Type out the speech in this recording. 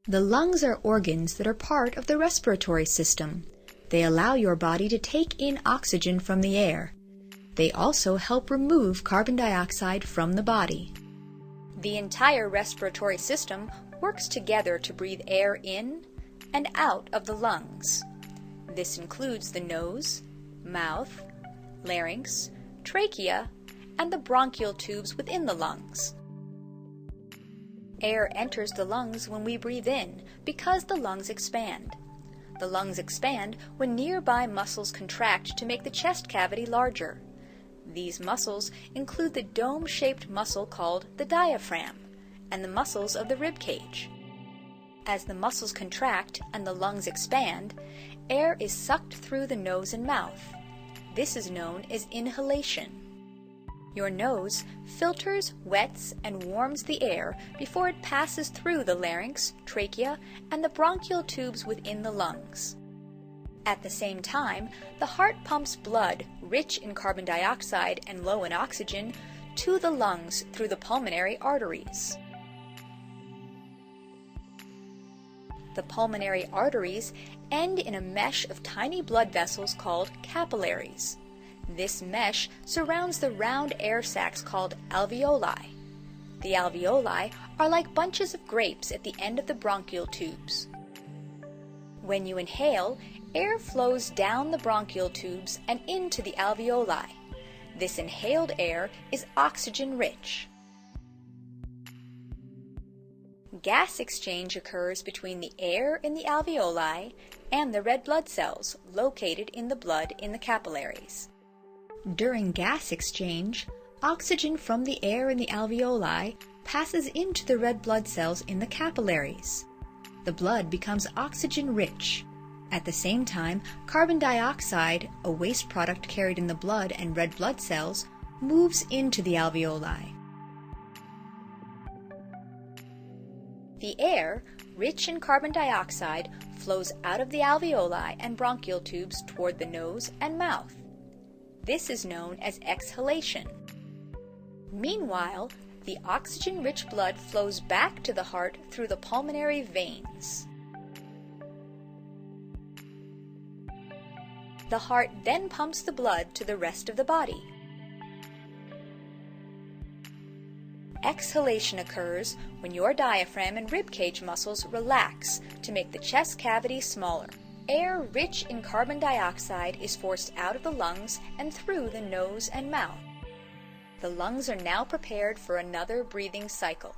The lungs are organs that are part of the respiratory system. They allow your body to take in oxygen from the air. They also help remove carbon dioxide from the body. The entire respiratory system works together to breathe air in and out of the lungs. This includes the nose, mouth, larynx, trachea, and the bronchial tubes within the lungs. Air enters the lungs when we breathe in because the lungs expand. The lungs expand when nearby muscles contract to make the chest cavity larger. These muscles include the dome-shaped muscle called the diaphragm and the muscles of the rib cage. As the muscles contract and the lungs expand, air is sucked through the nose and mouth. This is known as inhalation. Your nose filters, wets, and warms the air before it passes through the larynx, trachea, and the bronchial tubes within the lungs. At the same time, the heart pumps blood, rich in carbon dioxide and low in oxygen, to the lungs through the pulmonary arteries. The pulmonary arteries end in a mesh of tiny blood vessels called capillaries. This mesh surrounds the round air sacs called alveoli. The alveoli are like bunches of grapes at the end of the bronchial tubes. When you inhale, air flows down the bronchial tubes and into the alveoli. This inhaled air is oxygen-rich. Gas exchange occurs between the air in the alveoli and the red blood cells located in the blood in the capillaries. During gas exchange, oxygen from the air in the alveoli passes into the red blood cells in the capillaries. The blood becomes oxygen-rich. At the same time, carbon dioxide, a waste product carried in the blood and red blood cells, moves into the alveoli. The air, rich in carbon dioxide, flows out of the alveoli and bronchial tubes toward the nose and mouth. This is known as exhalation. Meanwhile, the oxygen-rich blood flows back to the heart through the pulmonary veins. The heart then pumps the blood to the rest of the body. Exhalation occurs when your diaphragm and ribcage muscles relax to make the chest cavity smaller. Air rich in carbon dioxide is forced out of the lungs and through the nose and mouth. The lungs are now prepared for another breathing cycle.